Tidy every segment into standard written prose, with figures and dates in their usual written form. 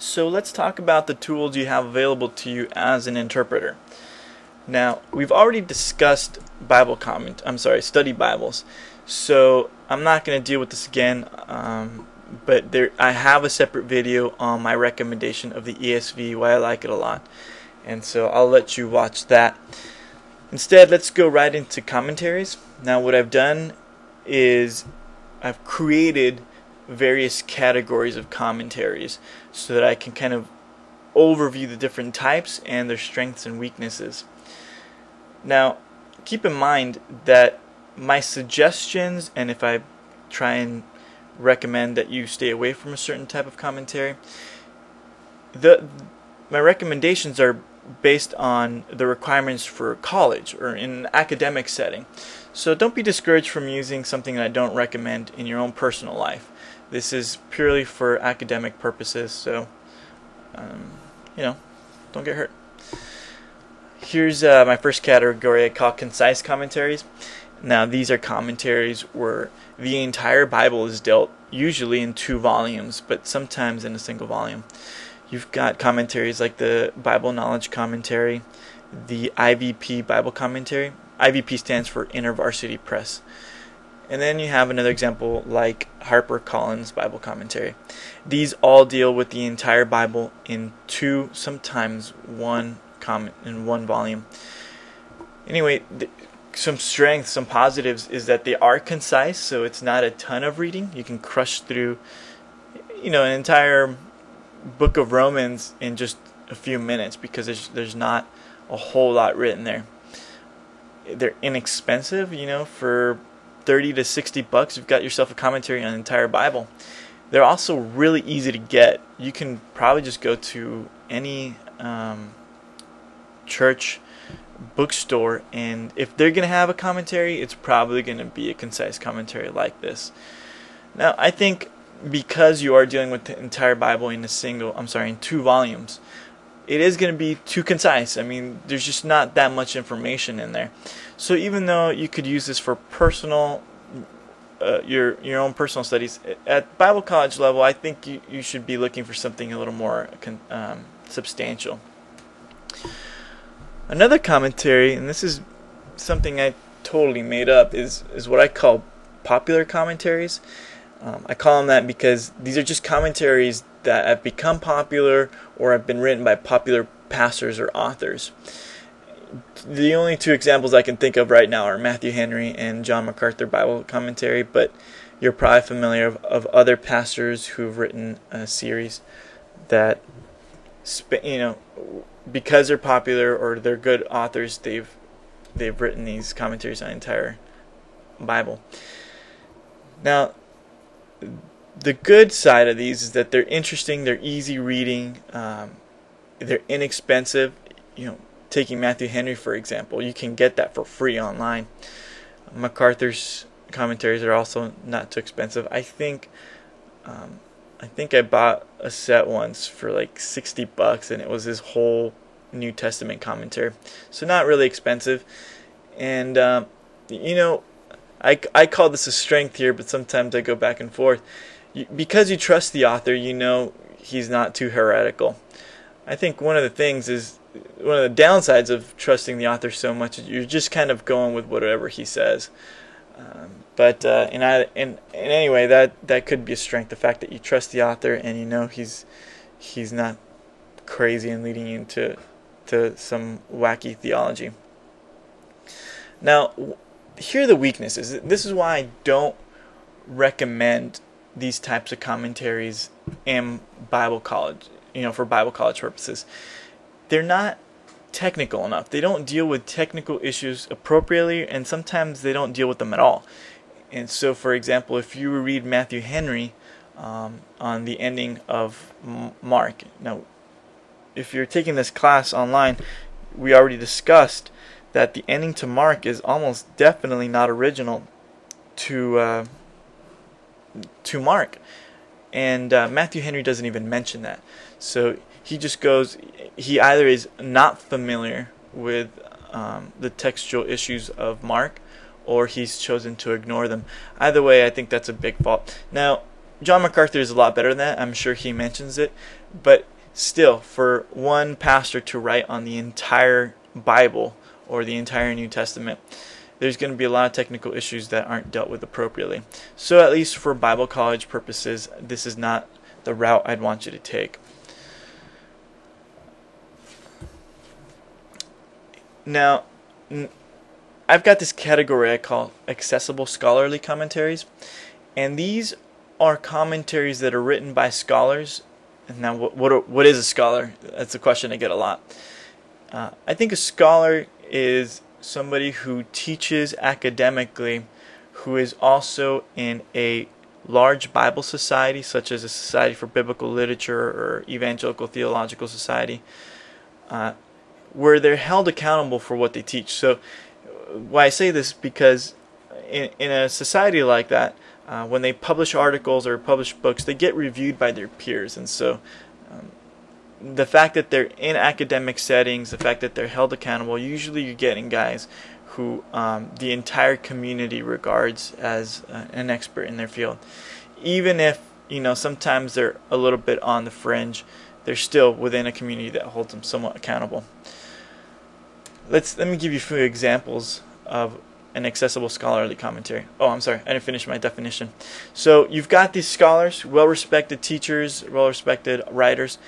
So let's talk about the tools you have available to you as an interpreter. Now, we've already discussed study Bibles. So I'm not going to deal with this again, but I have a separate video on my recommendation of the ESV, why I like it a lot. And so I'll let you watch that. Instead, let's go right into commentaries. Now, what I've done is I've created various categories of commentaries so that I can kind of overview the different types and their strengths and weaknesses. Now, keep in mind that my suggestions, and if I try and recommend that you stay away from a certain type of commentary, my recommendations are based on the requirements for college or in an academic setting. So don't be discouraged from using something that I don't recommend in your own personal life. This is purely for academic purposes, so don't get hurt. Here's my first category I call concise commentaries. Now, these are commentaries where the entire Bible is dealt usually in 2 volumes, but sometimes in a single volume. You've got commentaries like the Bible Knowledge Commentary, the IVP Bible Commentary. IVP stands for InterVarsity Press. And then you have another example like HarperCollins Bible Commentary. These all deal with the entire Bible in 2, sometimes 1 comment in 1 volume. Anyway, some strengths, some positives is that they are concise, so it's not a ton of reading. You can crush through, an entire book of Romans in just a few minutes because there's not a whole lot written there. They're inexpensive, for $30 to $60, you've got yourself a commentary on the entire Bible. They're also really easy to get. You can probably just go to any church bookstore, and if they're going to have a commentary, it's probably going to be a concise commentary like this. Now, I think because you are dealing with the entire Bible in 2 volumes, it is going to be too concise. I mean, there's just not that much information in there. So even though you could use this for personal, your own personal studies, at Bible college level, I think you should be looking for something a little more substantial. Another commentary, and this is something I totally made up, is what I call popular commentaries. I call them that because these are just commentaries that have become popular or have been written by popular pastors or authors. The only 2 examples I can think of right now are Matthew Henry and John MacArthur Bible Commentary, but you're probably familiar of other pastors who've written a series that, because they're popular or they're good authors, they've written these commentaries on the entire Bible. Now, the good side of these is that they're interesting, they're easy reading, they're inexpensive. Taking Matthew Henry, for example, you can get that for free online. MacArthur's commentaries are also not too expensive. I think I bought a set once for like $60, and it was his whole New Testament commentary. So not really expensive. And I call this a strength here, but sometimes I go back and forth. Because you trust the author, he's not too heretical. I think one of the downsides of trusting the author so much is you're just kind of going with whatever he says. But anyway, that could be a strength. The fact that you trust the author and he's not crazy and leading you into some wacky theology. Now, here are the weaknesses. This is why I don't recommend these types of commentaries in Bible college, for Bible college purposes. They're not technical enough. They don't deal with technical issues appropriately, and sometimes they don't deal with them at all. And so, for example, if you read Matthew Henry on the ending of Mark. Now, if you're taking this class online, we already discussed that the ending to Mark is almost definitely not original to Mark. And Matthew Henry doesn't even mention that. So he just goes, he either is not familiar with the textual issues of Mark, or he's chosen to ignore them. Either way, I think that's a big fault. Now, John MacArthur is a lot better than that. I'm sure he mentions it, but still, for one pastor to write on the entire Bible or the entire New Testament, there's going to be a lot of technical issues that aren't dealt with appropriately. So at least for Bible college purposes, this is not the route I'd want you to take. Now, I've got this category I call accessible scholarly commentaries, and these are commentaries that are written by scholars. And now, what is a scholar? That's a question I get a lot. I think a scholar is somebody who teaches academically, who is also in a large Bible society, such as a Society for Biblical Literature or Evangelical Theological Society, where they're held accountable for what they teach. So why I say this, because in a society like that, when they publish articles or publish books, they get reviewed by their peers. And so the fact that they're in academic settings, the fact that they're held accountable, usually you're getting guys who the entire community regards as an expert in their field. Even if, sometimes they're a little bit on the fringe, they're still within a community that holds them somewhat accountable. Let me give you a few examples of an accessible scholarly commentary. Oh, I'm sorry, I didn't finish my definition. So you've got these scholars, well-respected teachers, well-respected writers,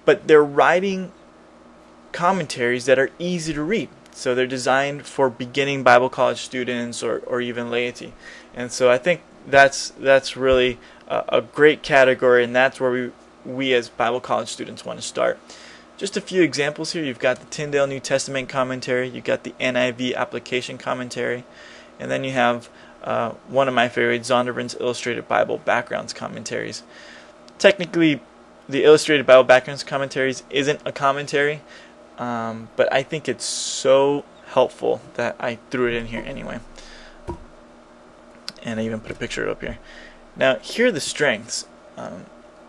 but they're writing commentaries that are easy to read. So they're designed for beginning Bible college students or even laity. And so I think that's really a great category, and that's where we as Bible college students want to start. Just a few examples here. You've got the Tyndale New Testament commentary, you've got the NIV application commentary, and then you have one of my favorites, Zondervan's Illustrated Bible Backgrounds commentaries. Technically, the Illustrated Bible Backgrounds commentaries isn't a commentary, but I think it's so helpful that I threw it in here anyway. And I even put a picture up here. Now, here are the strengths.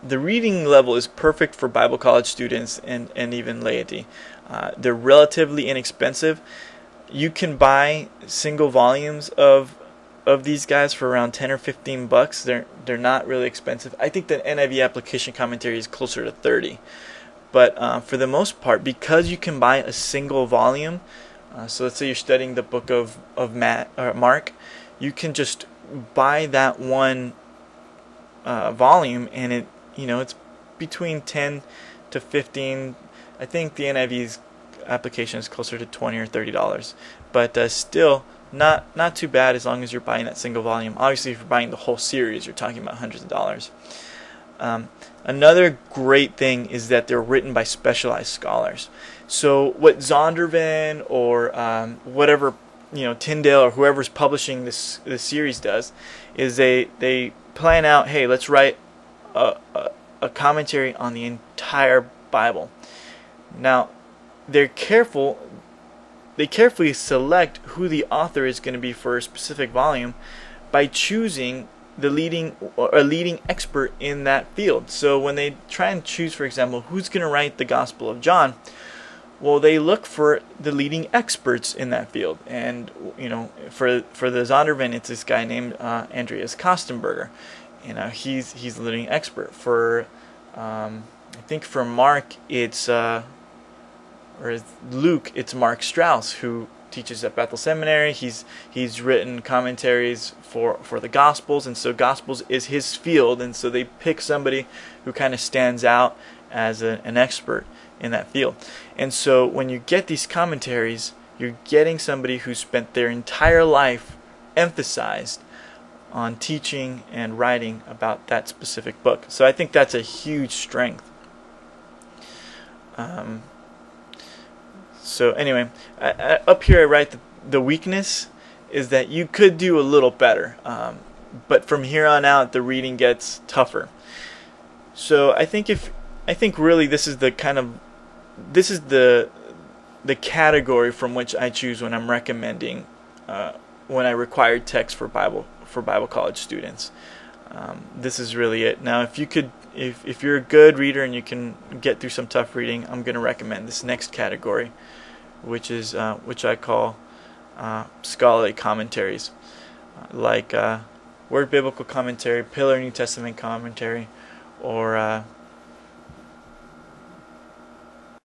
The reading level is perfect for Bible college students and even laity. They're relatively inexpensive. You can buy single volumes of these guys for around 10 or 15 bucks. They're not really expensive. I think the NIV application commentary is closer to 30. But for the most part, because you can buy a single volume, so let's say you're studying the book of Mark, you can just buy that one volume, and it's between 10 to 15. I think the NIV's application is closer to $20 or $30, but still not too bad as long as you're buying that single volume. Obviously, if you're buying the whole series, you're talking about hundreds of dollars. Another great thing is that they're written by specialized scholars. So what Zondervan or whatever Tyndale or whoever's publishing this series does is they plan out, hey, let's write a commentary on the entire Bible. Now, they carefully select who the author is going to be for a specific volume by choosing a leading expert in that field. So when they try and choose, for example, who's going to write the Gospel of John, well, they look for the leading experts in that field. And for the Zondervan, it's this guy named Andreas Kostenberger. He's the leading expert. For I think for Mark, it's or Luke, it's Mark Strauss, who teaches at Bethel Seminary. He's written commentaries for the Gospels, and so Gospels is his field, and so they pick somebody who kind of stands out as an expert in that field. And so when you get these commentaries, you're getting somebody who spent their entire life emphasized on teaching and writing about that specific book. So I think that's a huge strength. So anyway, up here I write the weakness is that you could do a little better, but from here on out the reading gets tougher. So I think really this is the category from which I choose when I'm recommending when I require text for Bible college students. This is really it. Now, if you're a good reader and you can get through some tough reading, I'm going to recommend this next category, which I call scholarly commentaries, like Word Biblical Commentary, Pillar New Testament Commentary, or